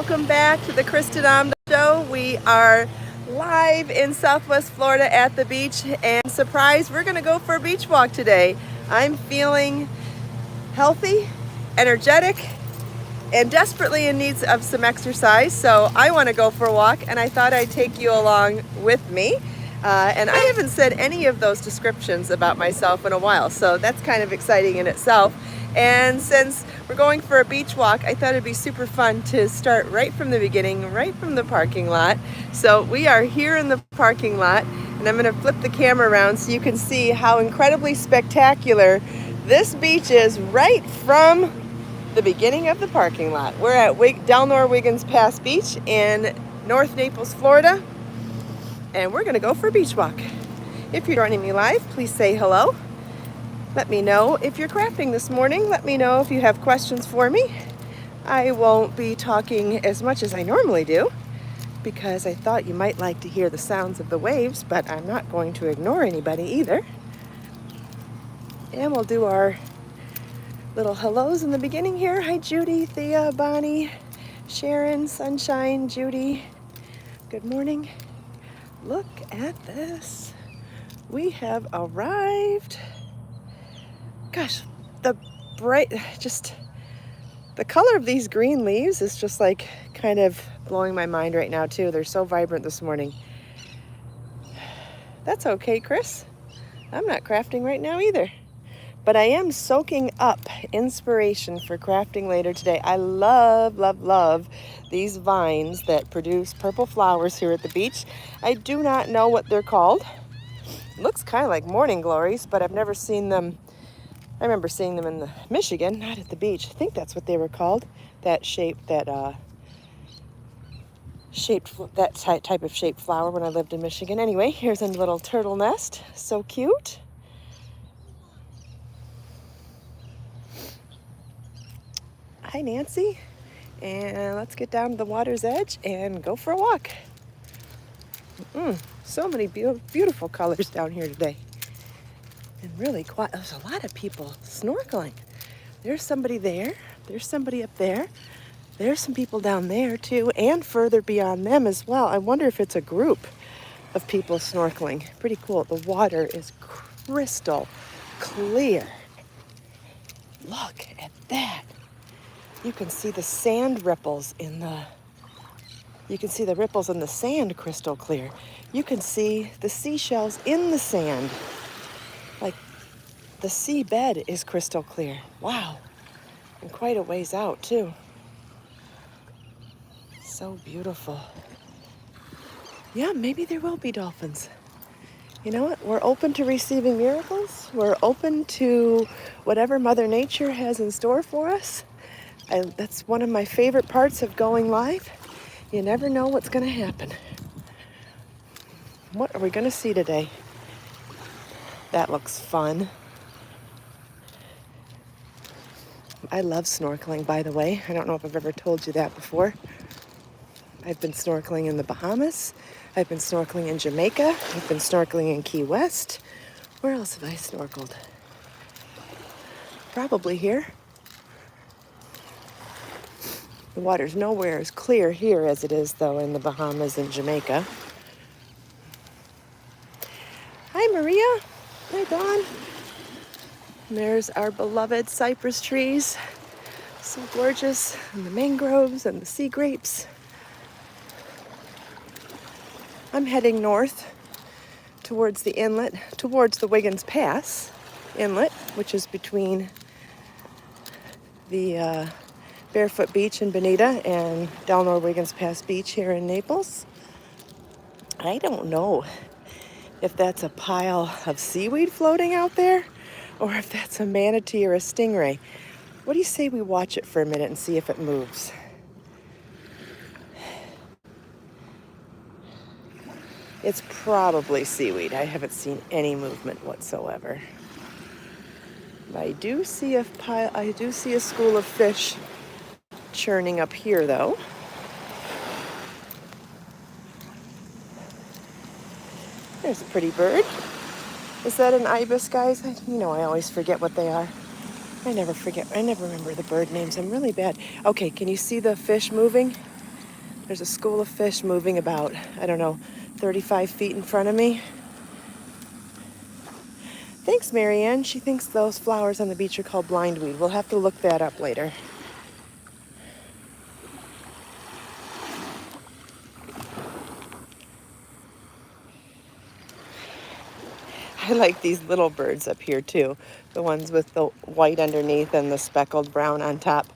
welcome back to the Kristin Omdahl Show. We are live in Southwest Florida at the beach, and surprise, we're going to go for a beach walk today. I'm feeling healthy, energetic, and desperately in need of some exercise, so I want to go for a walk, and I thought I'd take you along with me. And I haven't said any of those descriptions about myself in a while, so that's kind of exciting in itself. And since we're going for a beach walk, I thought it'd be super fun to start right from the beginning, right from the parking lot. So we are here in the parking lot, and I'm going to flip the camera around so you can see how incredibly spectacular this beach is right from the beginning of the parking lot. We're at Delnor Wiggins Pass Beach in North Naples, Florida, and we're going to go for a beach walk. If you're joining me live, please say hello. Let me know if you're crafting this morning. Let me know if you have questions for me. I won't be talking as much as I normally do because I thought you might like to hear the sounds of the waves, but I'm not going to ignore anybody either. And we'll do our little hellos in the beginning here. Hi, Judy, Thea, Bonnie, Sharon, Sunshine, Judy. Good morning. Look at this. We have arrived. Gosh, the color of these green leaves is just like kind of blowing my mind right now too. They're so vibrant this morning. That's okay, Chris. I'm not crafting right now either. But I am soaking up inspiration for crafting later today. I love, love, love these vines that produce purple flowers here at the beach. I do not know what they're called. It looks kind of like morning glories, but I've never seen them. I remember seeing them in Michigan, not at the beach. I think that's what they were called. That type of shaped flower when I lived in Michigan. Anyway, here's a little turtle nest. So cute. Hi, Nancy. And let's get down to the water's edge and go for a walk. So many beautiful colors down here today. And really quiet. There's a lot of people snorkeling. There's somebody there. There's somebody up there. There's some people down there too, and further beyond them as well. I wonder if it's a group of people snorkeling. Pretty cool. The water is crystal clear. Look at that. You can see the sand ripples you can see the ripples in the sand crystal clear. You can see the seashells in the sand. Like the seabed is crystal clear. Wow. And quite a ways out too. So beautiful. Yeah, maybe there will be dolphins. You know what? We're open to receiving miracles. We're open to whatever Mother Nature has in store for us. That's one of my favorite parts of going live. You never know what's going to happen. What are we going to see today? That looks fun. I love snorkeling, by the way. I don't know if I've ever told you that before. I've been snorkeling in the Bahamas. I've been snorkeling in Jamaica. I've been snorkeling in Key West. Where else have I snorkeled? Probably here. The water's nowhere as clear here as it is, though, in the Bahamas and Jamaica. Hi, Maria. Hi, Dawn. And there's our beloved cypress trees. So gorgeous. And the mangroves and the sea grapes. I'm heading north towards the inlet, towards the Wiggins Pass inlet, which is between the Barefoot Beach in Bonita and Delnor Wiggins Pass Beach here in Naples. I don't know if that's a pile of seaweed floating out there or if that's a manatee or a stingray. What do you say we watch it for a minute and see if it moves? It's probably seaweed. I haven't seen any movement whatsoever. I do see a school of fish churning up here, though. There's a pretty bird. Is that an ibis, guys? You know, I always forget what they are. I never remember the bird names. I'm really bad. Okay, can you see the fish moving? There's a school of fish moving about, I don't know, 35 feet in front of me. Thanks, Marianne. She thinks those flowers on the beach are called blindweed. We'll have to look that up later. I like these little birds up here too. The ones with the white underneath and the speckled brown on top.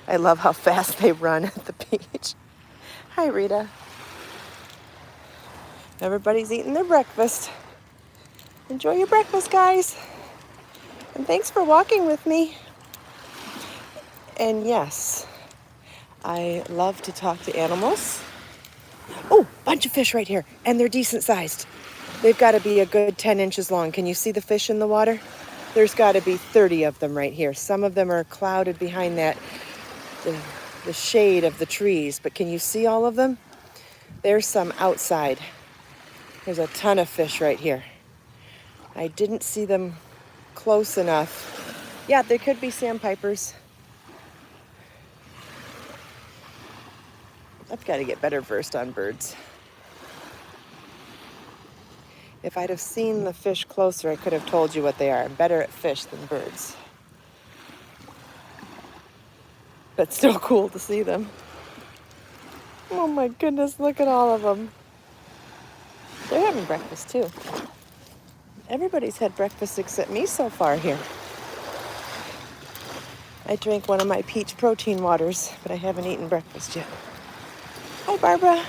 I love how fast they run at the beach. Hi, Rita. Everybody's eating their breakfast. Enjoy your breakfast, guys. And thanks for walking with me. And yes, I love to talk to animals. Oh, bunch of fish right here. And they're decent sized. They've got to be a good 10 inches long. Can you see the fish in the water? There's got to be 30 of them right here. Some of them are clouded behind that, the shade of the trees. But can you see all of them? There's some outside. There's a ton of fish right here. I didn't see them close enough. Yeah, they could be sandpipers. I've got to get better versed on birds. If I'd have seen the fish closer, I could have told you what they are. I'm better at fish than birds. But still cool to see them. Oh my goodness, look at all of them. They're having breakfast too. Everybody's had breakfast except me so far here. I drank one of my peach protein waters, but I haven't eaten breakfast yet. Hi, Barbara.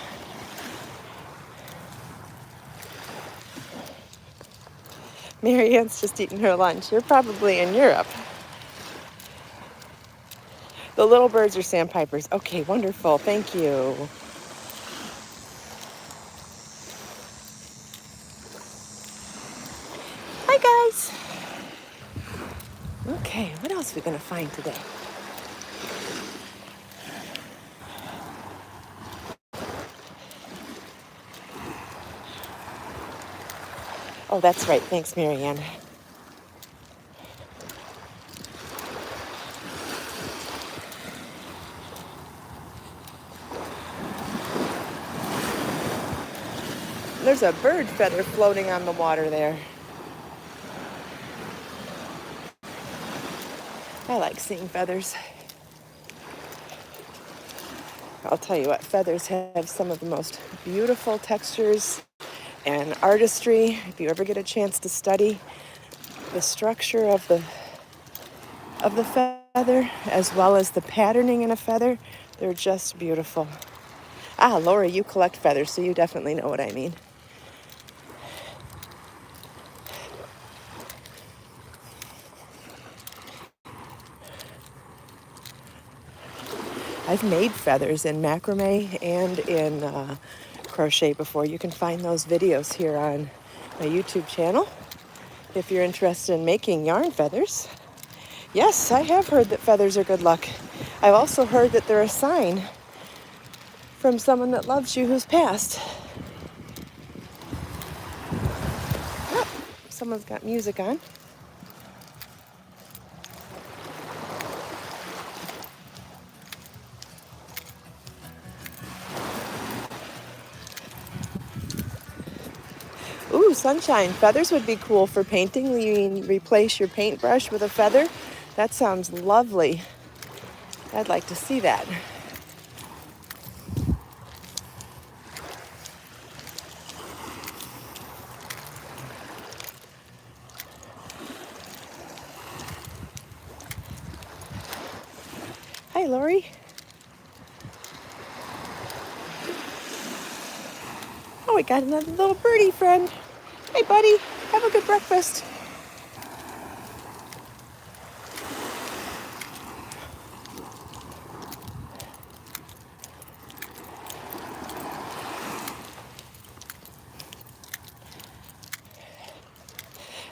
Marianne's just eating her lunch. You're probably in Europe. The little birds are sandpipers. Okay, wonderful. Thank you. Hi, guys. Okay, what else are we going to find today? Oh, that's right. Thanks, Marianne. There's a bird feather floating on the water there. I like seeing feathers. I'll tell you what, feathers have some of the most beautiful textures and artistry. If you ever get a chance to study the structure of the feather, as well as the patterning in a feather, they're just beautiful. Ah, Laura, you collect feathers, so you definitely know what I mean. I've made feathers in macrame and in crochet before. You can find those videos here on my YouTube channel if you're interested in making yarn feathers. Yes, I have heard that feathers are good luck. I've also heard that they're a sign from someone that loves you who's passed. Oh, someone's got music on. Ooh, sunshine. Feathers would be cool for painting. You replace your paintbrush with a feather. That sounds lovely. I'd like to see that. Hi, Lori. Oh, we got another little birdie friend. Hey, buddy. Have a good breakfast.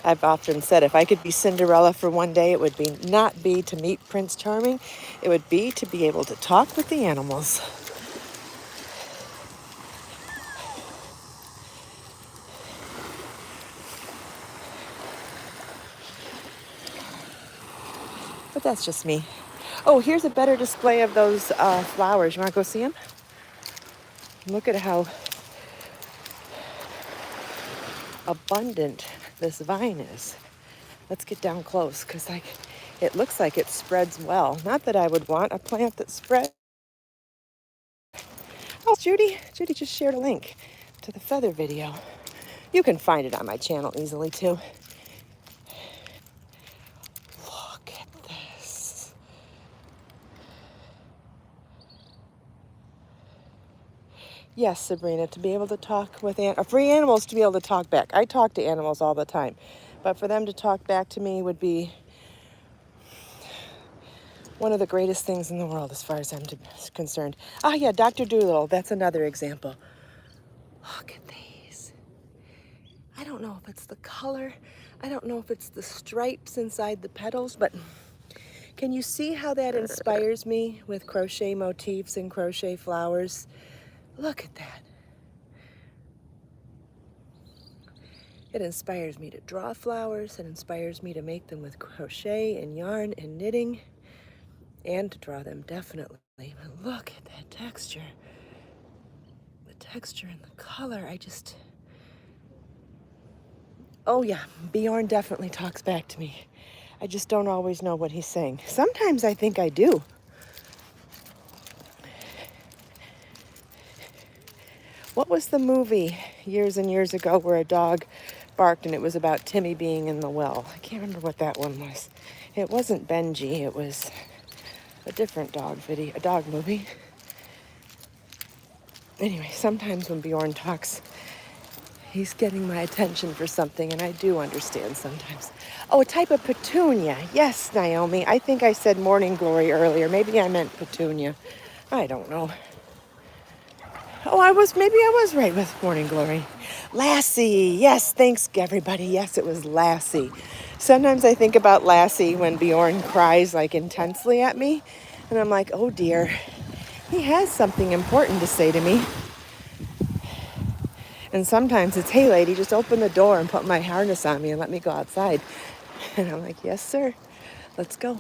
I've often said if I could be Cinderella for one day, it would be not be to meet Prince Charming. It would be to be able to talk with the animals. But that's just me. Oh, here's a better display of those flowers. You want to go see them? Look at how abundant this vine is. Let's get down close because it looks like it spreads well. Not that I would want a plant that spreads. Oh, Judy just shared a link to the feather video. You can find it on my channel easily too. Look at this. Yes, Sabrina, to be able to talk with free animals, to be able to talk back. I talk to animals all the time, but for them to talk back to me would be one of the greatest things in the world as far as I'm concerned. Ah, yeah, Dr. Doolittle, that's another example. Look at these. I don't know if it's the color. I don't know if it's the stripes inside the petals, but can you see how that inspires me with crochet motifs and crochet flowers? Look at that. It inspires me to draw flowers. It inspires me to make them with crochet and yarn and knitting, and to draw them definitely. But look at that texture. The texture and the color, oh yeah, Bjorn definitely talks back to me. I just don't always know what he's saying. Sometimes I think I do. What was the movie years and years ago where a dog barked and it was about Timmy being in the well? I can't remember what that one was. It wasn't Benji, it was a different dog movie. Anyway, sometimes when Bjorn talks, he's getting my attention for something, and I do understand sometimes. Oh, a type of petunia. Yes, Naomi. I think I said morning glory earlier. Maybe I meant petunia. I don't know. Oh, maybe I was right with morning glory. Lassie. Yes, thanks, everybody. Yes, it was Lassie. Sometimes I think about Lassie when Bjorn cries like intensely at me, and I'm like, oh dear, he has something important to say to me. And sometimes it's, hey lady, just open the door and put my harness on me and let me go outside. And I'm like, yes, sir. Let's go.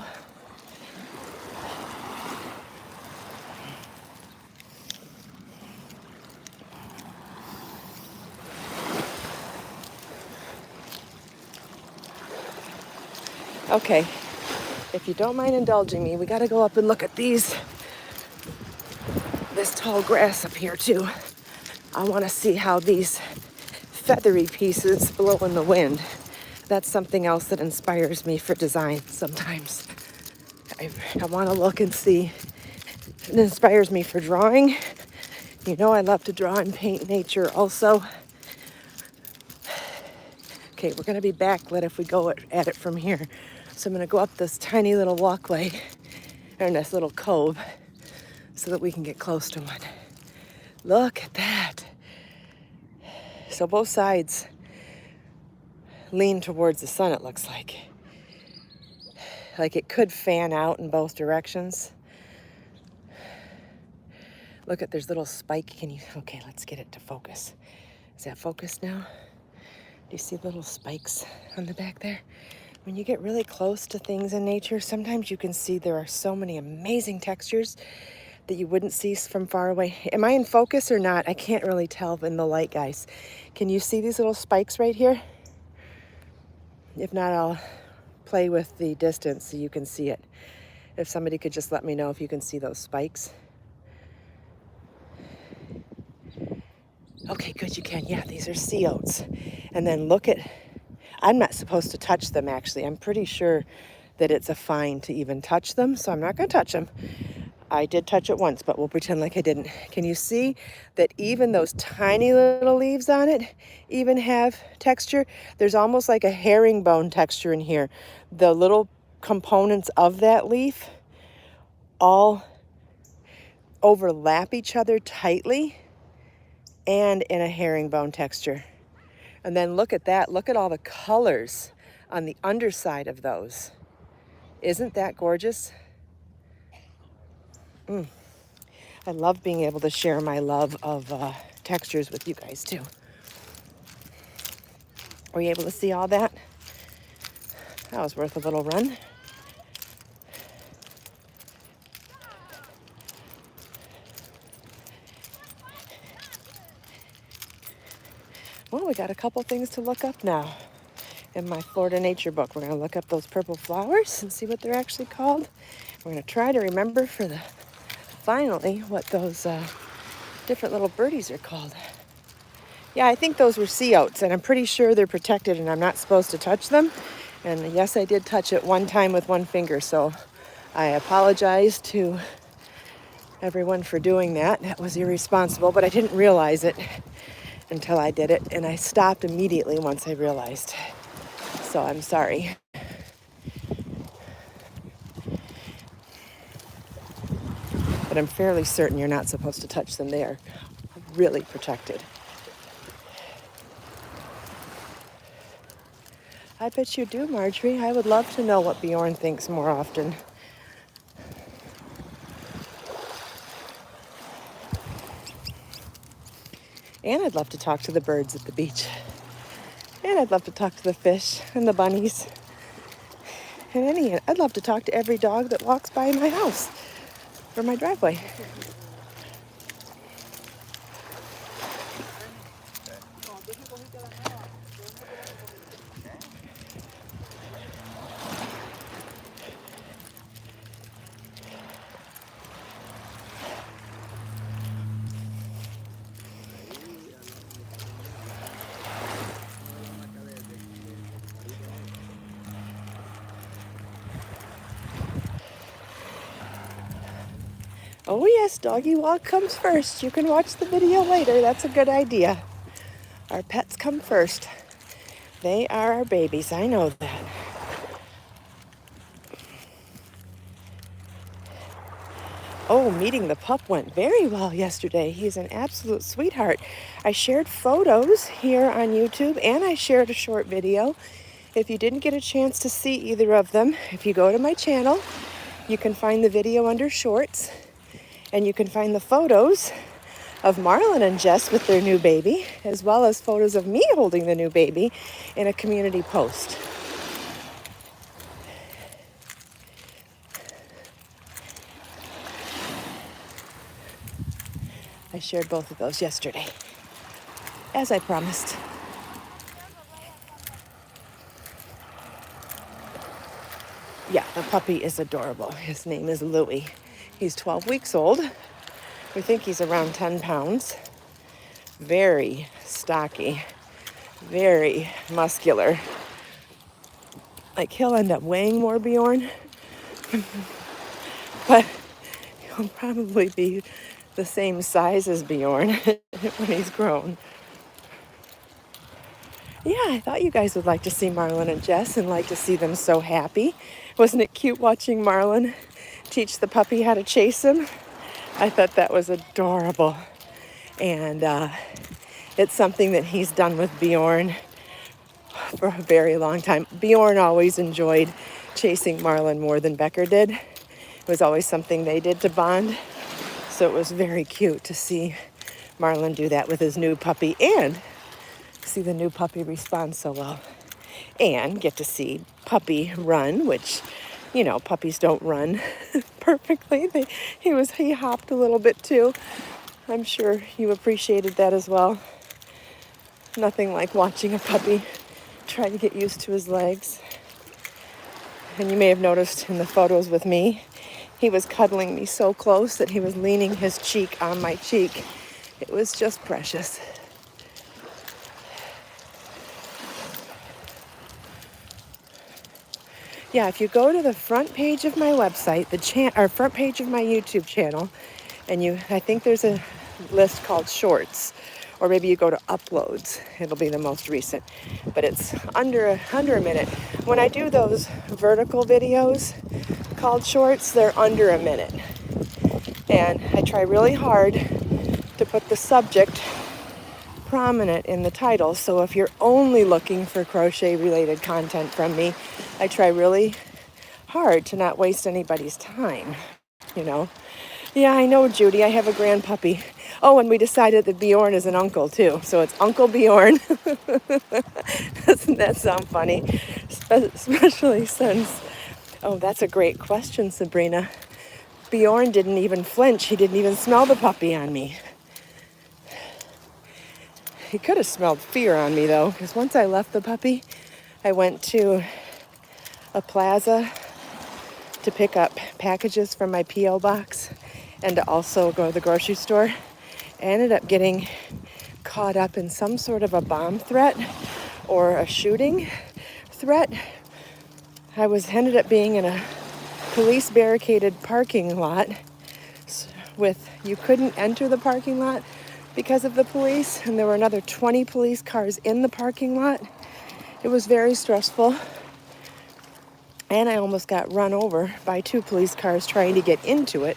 Okay, if you don't mind indulging me, we gotta go up and look at this tall grass up here too. I wanna see how these feathery pieces blow in the wind. That's something else that inspires me for design sometimes. I wanna look and see. It inspires me for drawing. You know I love to draw and paint nature also. Okay, we're gonna be backlit if we go at it from here. So I'm gonna go up this tiny little walkway, or this little cove, so that we can get close to one. Look at that. So both sides lean towards the sun, it looks like. Like it could fan out in both directions. Look at, there's little spike. Okay, let's get it to focus. Is that focused now? Do you see little spikes on the back there? When you get really close to things in nature, sometimes you can see there are so many amazing textures that you wouldn't see from far away. Am I in focus or not? I can't really tell in the light, guys. Can you see these little spikes right here? If not, I'll play with the distance so you can see it. If somebody could just let me know if you can see those spikes. Okay, good, you can. Yeah, these are sea oats. And then look at, I'm not supposed to touch them actually. I'm pretty sure that it's a fine to even touch them, so I'm not gonna touch them. I did touch it once, but we'll pretend like I didn't. Can you see that even those tiny little leaves on it even have texture? There's almost like a herringbone texture in here. The little components of that leaf all overlap each other tightly and in a herringbone texture. And then look at that. Look at all the colors on the underside of those. Isn't that gorgeous? I love being able to share my love of textures with you guys too. Were you able to see all that? That was worth a little run. Well, we got a couple things to look up now in my Florida nature book. We're going to look up those purple flowers and see what they're actually called. We're going to try to remember finally what those different little birdies are called. Yeah, I think those were sea oats, and I'm pretty sure they're protected and I'm not supposed to touch them. And yes, I did touch it one time with one finger, so I apologize to everyone for doing that. That was irresponsible, but I didn't realize it until I did it, and I stopped immediately once I realized. So I'm sorry. But I'm fairly certain you're not supposed to touch them. They are really protected. I bet you do, Marjorie. I would love to know what Bjorn thinks more often. And I'd love to talk to the birds at the beach. And I'd love to talk to the fish and the bunnies. And I'd love to talk to every dog that walks by my house or my driveway. Oh yes, doggy walk comes first. You can watch the video later. That's a good idea. Our pets come first. They are our babies. I know that. Oh, meeting the pup went very well yesterday. He's an absolute sweetheart. I shared photos here on YouTube and I shared a short video. If you didn't get a chance to see either of them, if you go to my channel, you can find the video under shorts. And you can find the photos of Marlon and Jess with their new baby, as well as photos of me holding the new baby in a community post. I shared both of those yesterday, as I promised. Yeah, the puppy is adorable. His name is Louie. He's 12 weeks old. We think he's around 10 pounds. Very stocky, very muscular. Like he'll end up weighing more, Bjorn, but he'll probably be the same size as Bjorn when he's grown. Yeah, I thought you guys would like to see Marlon and Jess and like to see them so happy. Wasn't it cute watching Marlon teach the puppy how to chase him? I thought that was adorable. And it's something that he's done with Bjorn for a very long time. Bjorn always enjoyed chasing Marlon more than Becker did. It was always something they did to bond. So it was very cute to see Marlon do that with his new puppy and see the new puppy respond so well. And get to see Puppy run, which, you know, puppies don't run perfectly. He hopped a little bit too. I'm sure you appreciated that as well. Nothing like watching a puppy try to get used to his legs. And you may have noticed in the photos with me, he was cuddling me so close that he was leaning his cheek on my cheek. It was just precious. Yeah, if you go to the front page of my website, or front page of my YouTube channel, and I think there's a list called Shorts, or maybe you go to Uploads, it'll be the most recent, but it's under a minute. When I do those vertical videos called Shorts, they're under a minute, and I try really hard to put the subject prominent in the title. So if you're only looking for crochet related content from me, I try really hard to not waste anybody's time, you know. Yeah, I know, Judy, I have a grandpuppy. Oh, and we decided that Bjorn is an uncle too, so it's Uncle Bjorn. Doesn't that sound funny? Especially since, oh, that's a great question, Sabrina. Bjorn didn't even flinch. He didn't even smell the puppy on me. He could have smelled fear on me though, because once I left the puppy, I went to a plaza to pick up packages from my P.O. box and to also go to the grocery store. I ended up getting caught up in some sort of a bomb threat or a shooting threat. I ended up being in a police barricaded parking lot with, you couldn't enter the parking lot because of the police, and there were another 20 police cars in the parking lot. It was very stressful. And I almost got run over by 2 police cars trying to get into it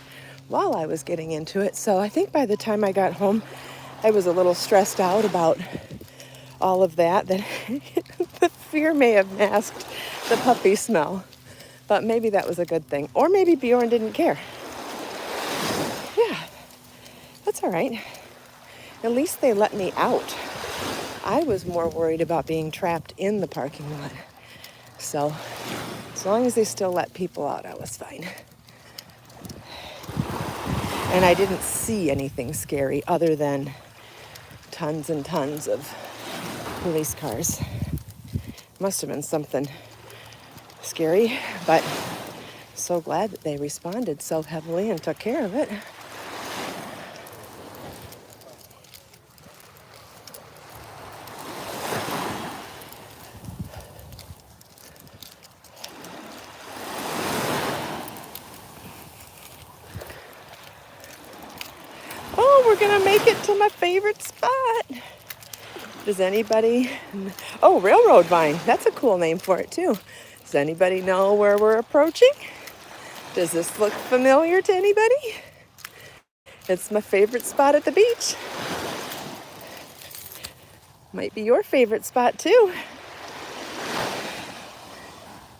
while I was getting into it. So I think by the time I got home, I was a little stressed out about all of that the fear may have masked the puppy smell. But maybe that was a good thing. Or maybe Bjorn didn't care. Yeah, that's all right. At least they let me out. I was more worried about being trapped in the parking lot. So as long as they still let people out, I was fine. And I didn't see anything scary other than tons and tons of police cars. Must have been something scary, but so glad that they responded so heavily and took care of it. Oh, we're gonna make it to my favorite spot. Does anybody, oh, Railroad Vine, that's a cool name for it too. Does anybody know where we're approaching? Does this look familiar to anybody? It's my favorite spot at the beach. Might be your favorite spot too.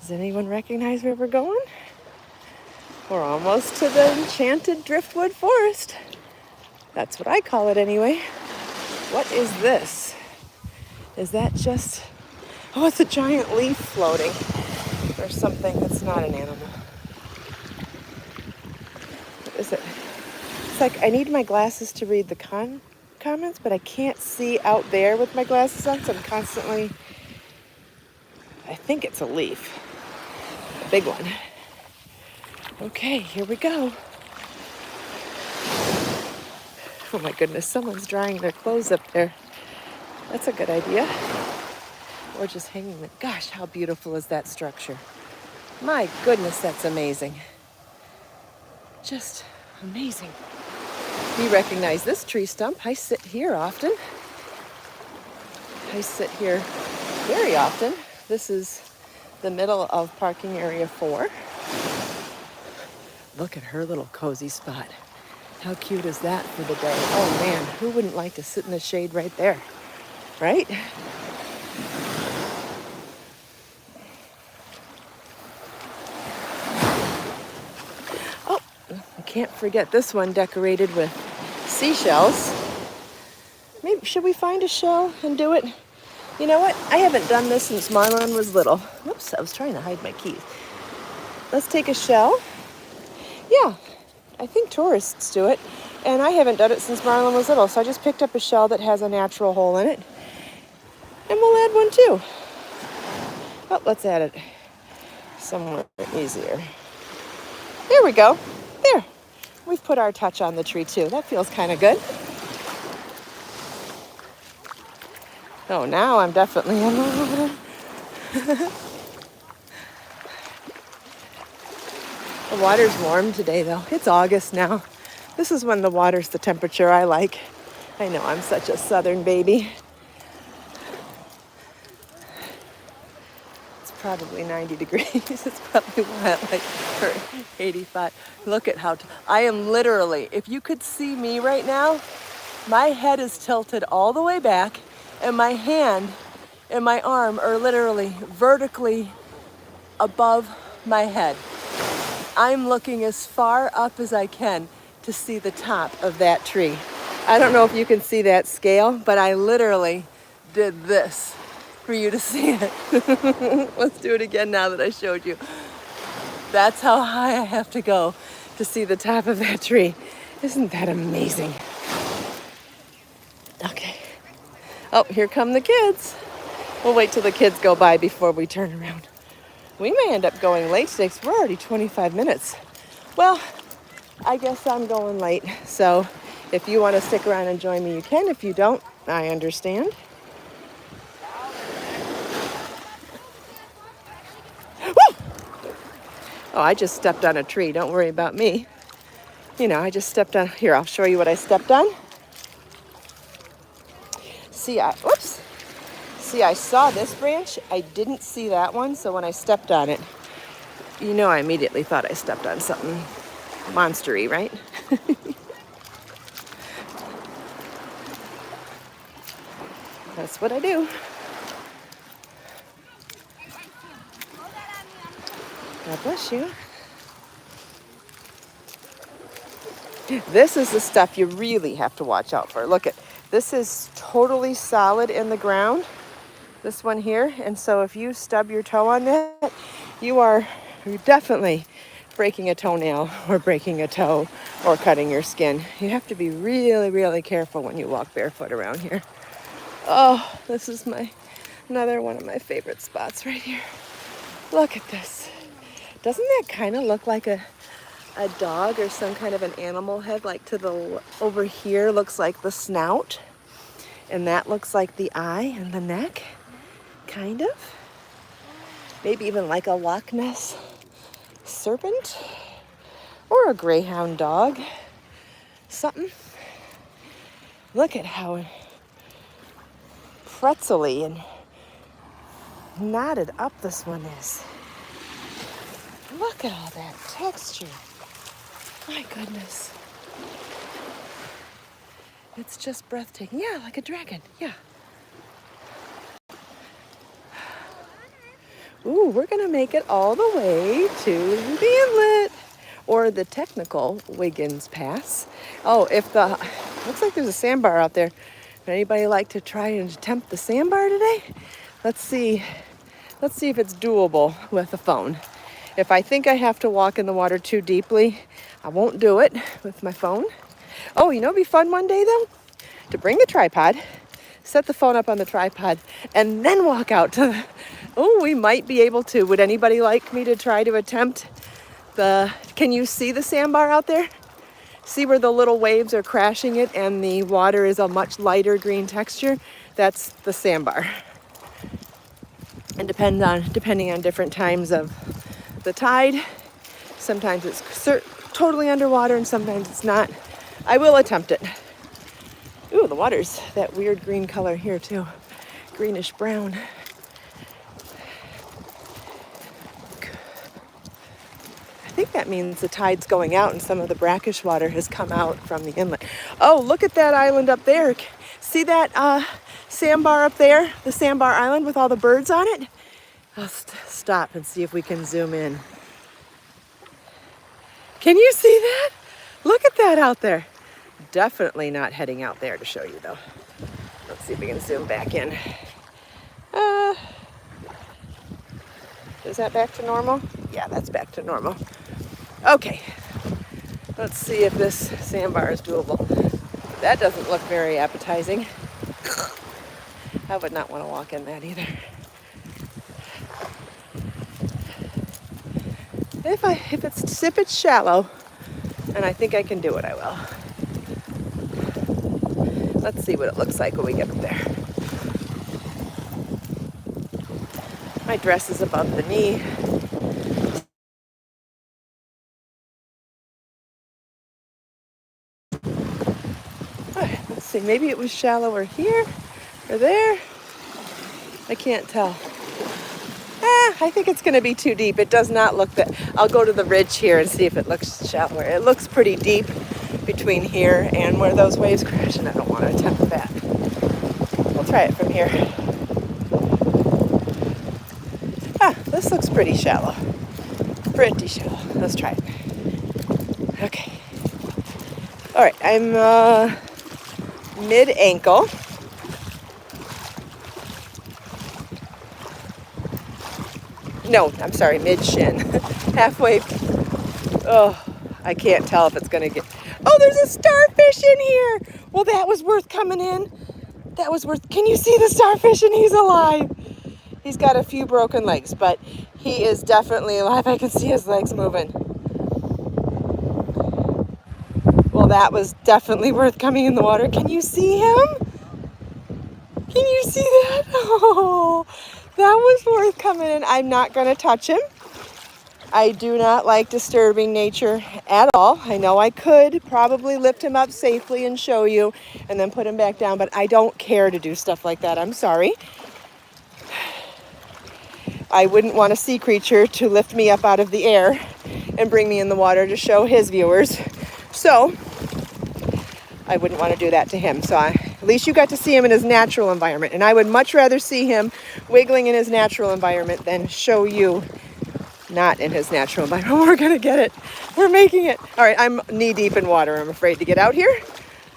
Does anyone recognize where we're going? We're almost to the enchanted driftwood forest. That's what I call it anyway. What is this? Is that just, oh, it's a giant leaf floating or something that's not an animal. What is it? It's like I need my glasses to read the comments, but I can't see out there with my glasses on, so I'm constantly, I think it's a leaf, a big one. Okay, here we go. Oh my goodness, someone's drying their clothes up there. That's a good idea. Or just hanging them. Gosh, how beautiful is that structure? My goodness, that's amazing. Just amazing. You recognize this tree stump. I sit here often. I sit here very often. This is the middle of parking area 4. Look at her little cozy spot. How cute is that for the day? Oh man, who wouldn't like to sit in the shade right there? Right? Oh, I can't forget this one decorated with seashells. Maybe, should we find a shell and do it? You know what? I haven't done this since Marlon was little. Whoops, I was trying to hide my keys. Let's take a shell. Yeah, I think tourists do it. And I haven't done it since Marlon was little, so I just picked up a shell that has a natural hole in it. And we'll add one too. Oh, let's add it somewhere easier. There we go. There. We've put our touch on the tree too. That feels kind of good. Oh, now I'm definitely in the The water's warm today though. It's August now. This is when the water's the temperature I like. I know I'm such a southern baby. It's probably 90 degrees. It's probably what, like 85. Look at how, I am literally, if you could see me right now, my head is tilted all the way back and my hand and my arm are literally vertically above my head. I'm looking as far up as I can to see the top of that tree. I don't know if you can see that scale, but I literally did this for you to see it. Let's do it again now that I showed you. That's how high I have to go to see the top of that tree. Isn't that amazing? Okay. Oh, here come the kids. We'll wait till the kids go by before we turn around. We may end up going late today because we're already 25 minutes. Well, I guess I'm going late. So if you want to stick around and join me, you can. If you don't, I understand. Woo! Oh, I just stepped on a tree. Don't worry about me. You know, I just stepped on. Here, I'll show you what I stepped on. See, whoops. See, I saw this branch. I didn't see that one. So when I stepped on it, you know, I immediately thought I stepped on something monstery, right? That's what I do. God bless you. This is the stuff you really have to watch out for. Look at this is totally solid in the ground. This one here, and so if you stub your toe on that, you're definitely breaking a toenail or breaking a toe or cutting your skin. You have to be really, really careful when you walk barefoot around here. Oh, this is another one of my favorite spots right here. Look at this. Doesn't that kind of look like a dog or some kind of an animal head? Like over here looks like the snout, and that looks like the eye and the neck, kind of. Maybe even like a Loch Ness serpent or a greyhound dog, something. Look at how pretzely and knotted up this one is. Look at all that texture. My goodness. It's just breathtaking. Yeah, like a dragon. Yeah. Ooh, we're going to make it all the way to the inlet, or the technical Wiggins Pass. Oh, looks like there's a sandbar out there. Would anybody like to try and attempt the sandbar today? Let's see if it's doable with a phone. If I think I have to walk in the water too deeply, I won't do it with my phone. Oh, you know it'd be fun one day though? To bring the tripod, set the phone up on the tripod, and then walk out to the... Oh, we might be able to. Would anybody like me to try to attempt can you see the sandbar out there? See where the little waves are crashing it and the water is a much lighter green texture? That's the sandbar. And depending on different times of the tide, sometimes it's totally underwater and sometimes it's not. I will attempt it. Ooh, the water's that weird green color here too. Greenish brown. I think that means the tide's going out and some of the brackish water has come out from the inlet. Oh, look at that island up there. See that sandbar up there? The sandbar island with all the birds on it? I'll stop and see if we can zoom in. Can you see that? Look at that out there. Definitely not heading out there to show you though. Let's see if we can zoom back in. Is that back to normal? Yeah, that's back to normal. Okay, let's see if this sandbar is doable. That doesn't look very appetizing. I would not want to walk in that either. If it's shallow, and I think I can do it, I will. Let's see what it looks like when we get up there. My dress is above the knee. All right, let's see, maybe it was shallower here or there. I can't tell. I think it's going to be too deep. It does not look that. I'll go to the ridge here and see if it looks shallower. It looks pretty deep between here and where those waves crash, and I don't want to attempt that. We'll try it from here. This looks pretty shallow. Pretty shallow. Let's try it. Okay. All right, I'm mid-ankle. No, I'm sorry, mid-shin. Halfway. Oh, I can't tell if it's going to get... Oh, there's a starfish in here! Well, that was worth coming in. That was worth, can you see the starfish? And he's alive. He's got a few broken legs, but he is definitely alive. I can see his legs moving. Well, that was definitely worth coming in the water. Can you see him? Can you see that? Oh, that was worth coming in. I'm not going to touch him. I do not like disturbing nature at all. I know I could probably lift him up safely and show you and then put him back down, but I don't care to do stuff like that. I'm sorry. I wouldn't want a sea creature to lift me up out of the air and bring me in the water to show his viewers. So I wouldn't want to do that to him. So at least you got to see him in his natural environment. And I would much rather see him wiggling in his natural environment than show you not in his natural environment. We're going to get it. We're making it. All right, I'm knee deep in water. I'm afraid to get out here.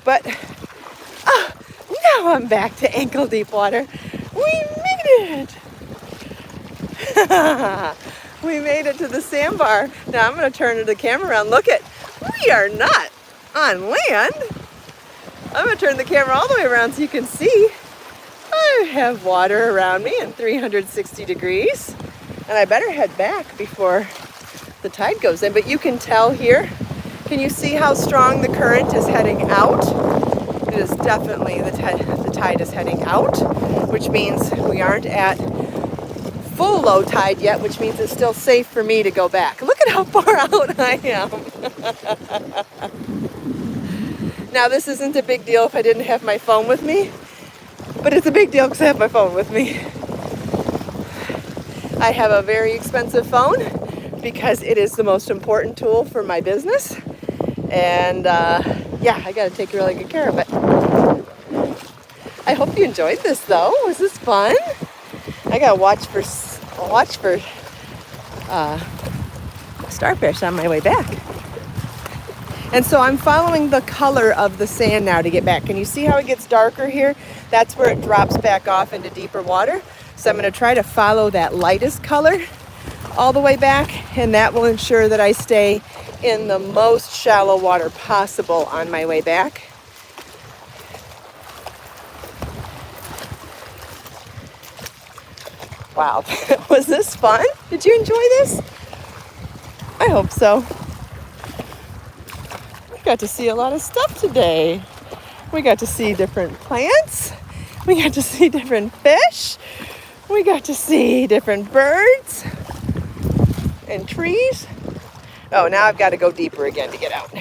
But now I'm back to ankle deep water. We made it. We made it to the sandbar. Now I'm going to turn the camera around. Look at, we are not on land. I'm going to turn the camera all the way around so you can see. I have water around me in 360 degrees. And I better head back before the tide goes in. But you can tell here, can you see how strong the current is heading out? It is definitely, the tide is heading out, which means we aren't at full low tide yet, which means it's still safe for me to go back. Look at how far out I am. Now, this isn't a big deal if I didn't have my phone with me, but it's a big deal because I have my phone with me. I have a very expensive phone because it is the most important tool for my business. And yeah, I got to take really good care of it. I hope you enjoyed this though. Was this fun? I got to watch for starfish on my way back. And so I'm following the color of the sand now to get back. Can you see how it gets darker here? That's where it drops back off into deeper water. So I'm going to try to follow that lightest color all the way back, and that will ensure that I stay in the most shallow water possible on my way back. Wow, was this fun? Did you enjoy this? I hope so. We got to see a lot of stuff today. We got to see different plants. We got to see different fish. We got to see different birds and trees. Oh, now I've got to go deeper again to get out.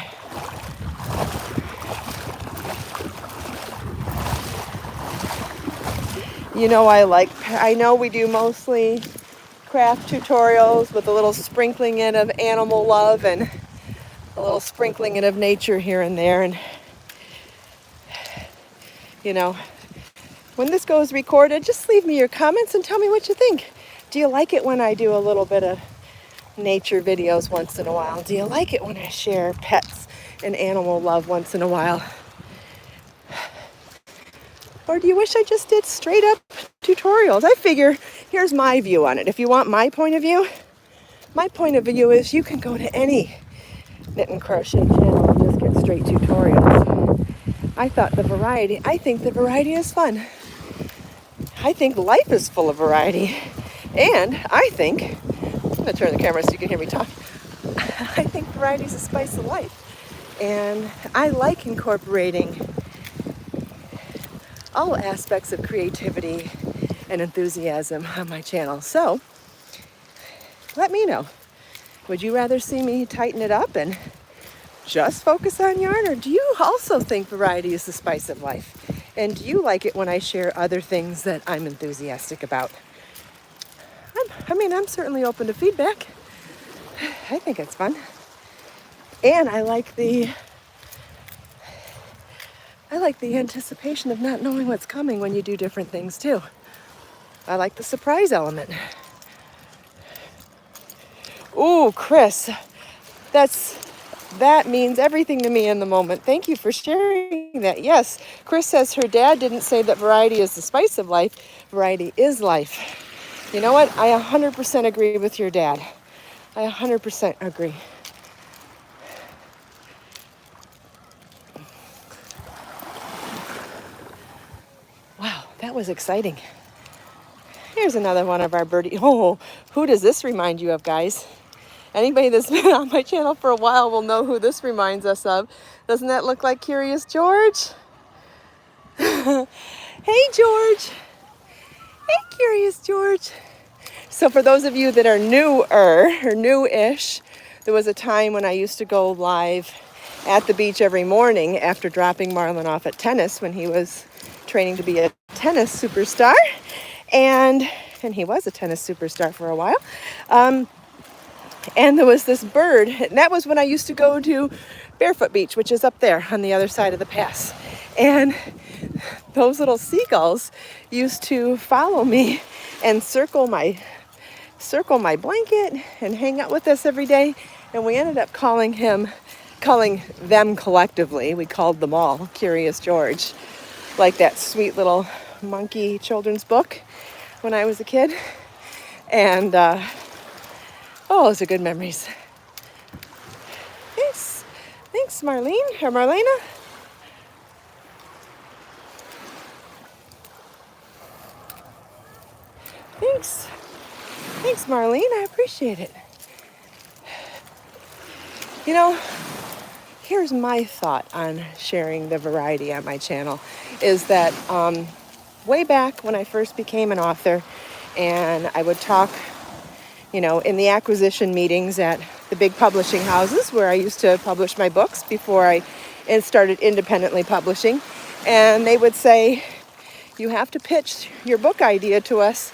You know, I know we do mostly craft tutorials with a little sprinkling in of animal love and a little sprinkling in of nature here and there. And, you know, when this goes recorded, just leave me your comments and tell me what you think. Do you like it when I do a little bit of nature videos once in a while? Do you like it when I share pets and animal love once in a while? Or do you wish I just did straight up tutorials? I figure, here's my view on it. If you want my point of view is you can go to any knit and crochet channel and just get straight tutorials. I think the variety is fun. I think life is full of variety. And I think, I'm going to turn the camera so you can hear me talk. I think variety is the spice of life. And I like incorporating all aspects of creativity and enthusiasm on my channel. So let me know. Would you rather see me tighten it up and just focus on yarn? Or do you also think variety is the spice of life? And do you like it when I share other things that I'm enthusiastic about? I'm certainly open to feedback. I think it's fun. And I like the anticipation of not knowing what's coming when you do different things too. I like the surprise element. Ooh, Chris, that means everything to me in the moment. Thank you for sharing that. Yes, Chris says her dad didn't say that variety is the spice of life. Variety is life. You know what? I 100% agree with your dad. I 100% agree. That was exciting. Here's another one of our birdie. Oh, who does this remind you of, guys? Anybody that's been on my channel for a while will know who this reminds us of. Doesn't that look like Curious George? Hey, George. Hey, Curious George. So for those of you that are newer or new-ish, there was a time when I used to go live at the beach every morning after dropping Marlon off at tennis when he was training to be a tennis superstar. And he was a tennis superstar for a while. And there was this bird, and that was when I used to go to Barefoot Beach, which is up there on the other side of the pass. And those little seagulls used to follow me and circle my blanket and hang out with us every day. And we ended up calling them collectively, we called them all Curious George, like that sweet little monkey children's book when I was a kid. And those are good memories. Thanks, Marlene or Marlena. Thanks, Marlene. I appreciate it. You know, here's my thought on sharing the variety on my channel, is that way back when I first became an author, and I would talk, in the acquisition meetings at the big publishing houses where I used to publish my books before I started independently publishing. And they would say, you have to pitch your book idea to us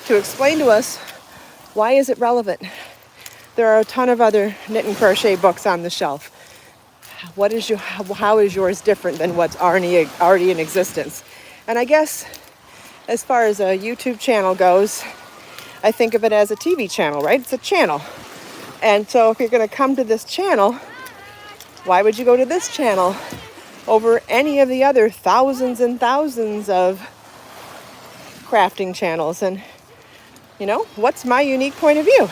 to explain to us, why is it relevant? There are a ton of other knit and crochet books on the shelf. How is yours different than what's already in existence? And I guess as far as a YouTube channel goes, I think of it as a TV channel, right? It's a channel. And so if you're going to come to this channel, why would you go to this channel over any of the other thousands and thousands of crafting channels? And, what's my unique point of view?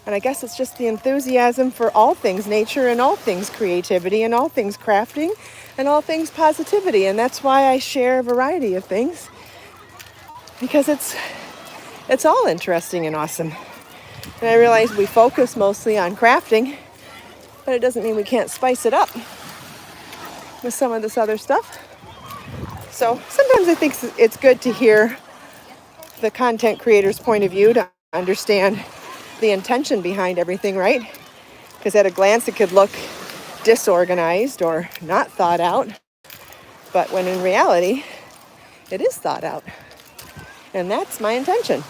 And I guess it's just the enthusiasm for all things nature and all things creativity and all things crafting and all things positivity. And that's why I share a variety of things, because it's all interesting and awesome. And I realize we focus mostly on crafting, but it doesn't mean we can't spice it up with some of this other stuff. So sometimes I think it's good to hear the content creator's point of view to understand the intention behind everything, right? Because at a glance it could look disorganized or not thought out, but when in reality it is thought out. And that's my intention.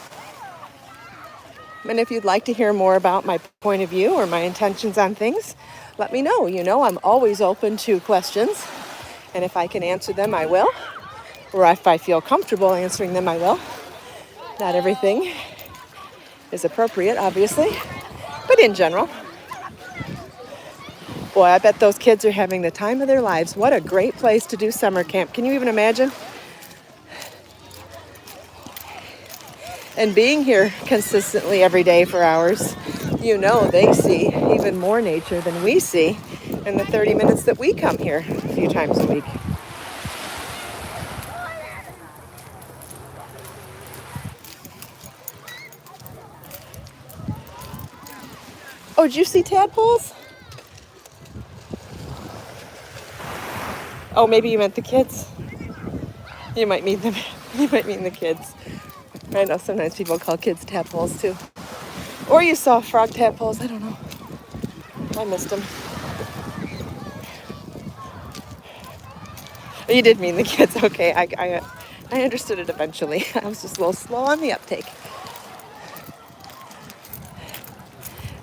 And if you'd like to hear more about my point of view or my intentions on things, let me know. I'm always open to questions. And if I can answer them, I will. Or if I feel comfortable answering them, I will. Not everything is appropriate, obviously. But in general. Boy, I bet those kids are having the time of their lives. What a great place to do summer camp. Can you even imagine? And being here consistently every day for hours, they see even more nature than we see in the 30 minutes that we come here a few times a week. Oh, did you see tadpoles? Oh, maybe you meant the kids. You might mean them. You might mean the kids. I know sometimes people call kids tadpoles too. Or you saw frog tadpoles. I don't know. I missed them. Oh, you did mean the kids. Okay, I understood it eventually. I was just a little slow on the uptake.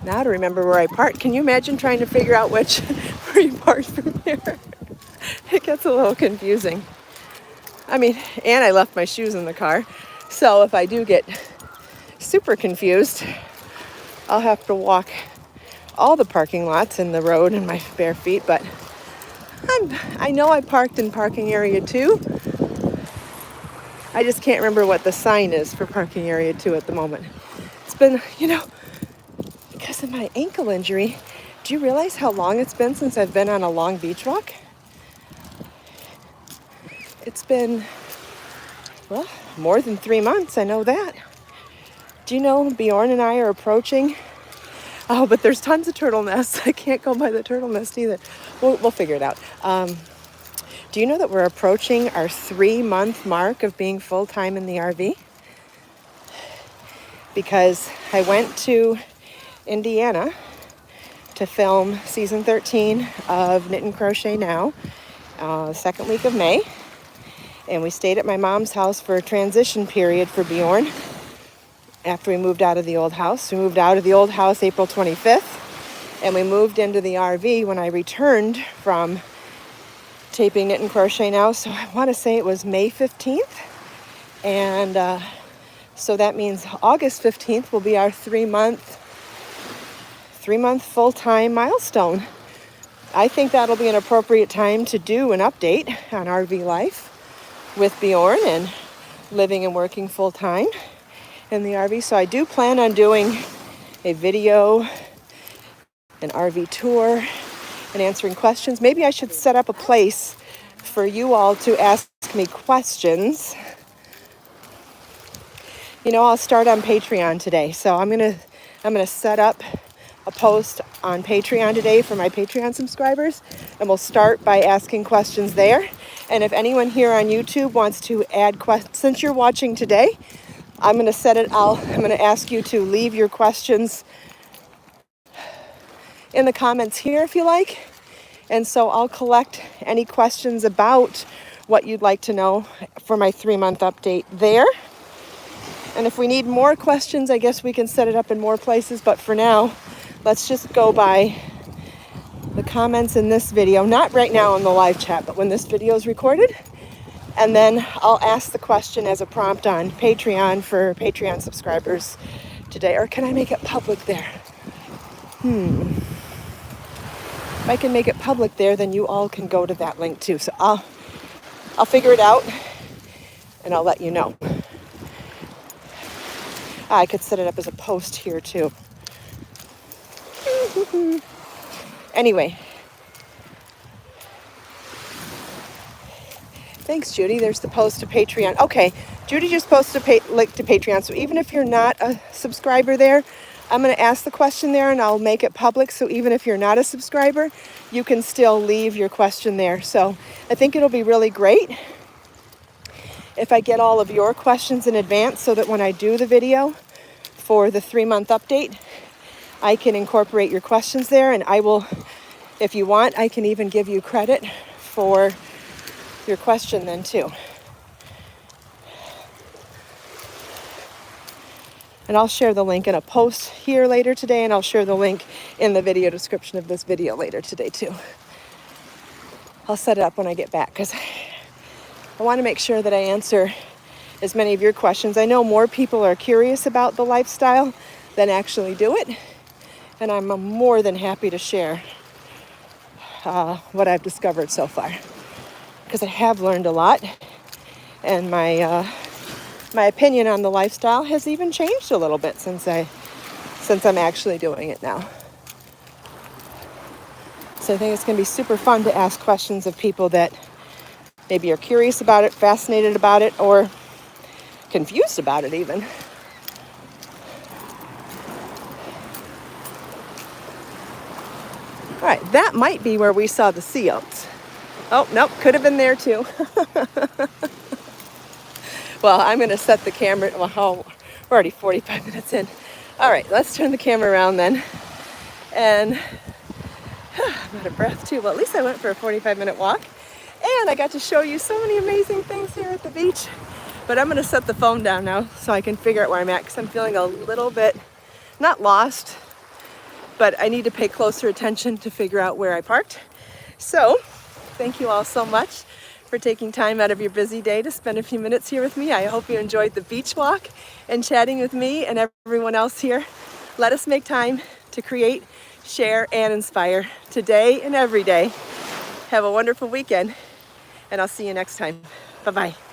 Now to remember where I parked. Can you imagine trying to figure out where you parked from here? It gets a little confusing. And I left my shoes in the car. So if I do get super confused, I'll have to walk all the parking lots in the road in my bare feet. But I know I parked in parking area 2. I just can't remember what the sign is for parking area 2 at the moment. It's been, because of my ankle injury, do you realize how long it's been since I've been on a long beach walk? It's been Well, more than 3 months, I know that. Do you know Bjorn and I are approaching? Oh, but there's tons of turtle nests. I can't go by the turtle nest either. We'll figure it out. Do you know that we're approaching our 3-month mark of being full-time in the RV? Because I went to Indiana to film season 13 of Knit and Crochet Now, second week of May. And we stayed at my mom's house for a transition period for Bjorn after we moved out of the old house. We moved out of the old house April 25th, and we moved into the RV when I returned from taping Knit and Crochet Now. So I want to say it was May 15th. And so that means August 15th will be our 3-month full-time milestone. I think that'll be an appropriate time to do an update on RV life with Bjorn and living and working full-time in the RV. So I do plan on doing a video, an RV tour, and answering questions. Maybe I should set up a place for you all to ask me questions. You know, I'll start on Patreon today. So I'm gonna set up a post on Patreon today for my Patreon subscribers, and we'll start by asking questions there. And if anyone here on YouTube wants to add questions, since you're watching today, I'm going to ask you to leave your questions in the comments here if you like. And so I'll collect any questions about what you'd like to know for my 3-month update there. And if we need more questions, I guess we can set it up in more places. But for now, let's just go by the comments in this video, not right now in the live chat, but when this video is recorded. And then I'll ask the question as a prompt on Patreon for Patreon subscribers today. Or can I make it public there? If I can make it public there, then you all can go to that link too. So I'll figure it out and I'll let you know. I could set it up as a post here too. Anyway. Thanks, Judy. There's the post to Patreon. Okay, Judy just posted a link to Patreon. So even if you're not a subscriber there, I'm going to ask the question there and I'll make it public. So even if you're not a subscriber, you can still leave your question there. So I think it'll be really great if I get all of your questions in advance so that when I do the video for the 3-month update, I can incorporate your questions there. And I will, if you want, I can even give you credit for your question then too. And I'll share the link in a post here later today, and I'll share the link in the video description of this video later today too. I'll set it up when I get back because I want to make sure that I answer as many of your questions. I know more people are curious about the lifestyle than actually do it, and I'm more than happy to share what I've discovered so far, because I have learned a lot, and my opinion on the lifestyle has even changed a little bit since I'm actually doing it now. So I think it's going to be super fun to ask questions of people that maybe are curious about it, fascinated about it, or confused about it even. All right, that might be where we saw the sea oats. Oh, nope, could have been there too. Well, I'm going to set the camera. Well, we're already 45 minutes in. All right, let's turn the camera around then. And I'm out of breath too. Well, at least I went for a 45-minute walk. And I got to show you so many amazing things here at the beach. But I'm going to set the phone down now so I can figure out where I'm at, because I'm feeling a little bit, not lost, but I need to pay closer attention to figure out where I parked. So thank you all so much for taking time out of your busy day to spend a few minutes here with me. I hope you enjoyed the beach walk and chatting with me and everyone else here. Let us make time to create, share, and inspire today and every day. Have a wonderful weekend, and I'll see you next time. Bye-bye.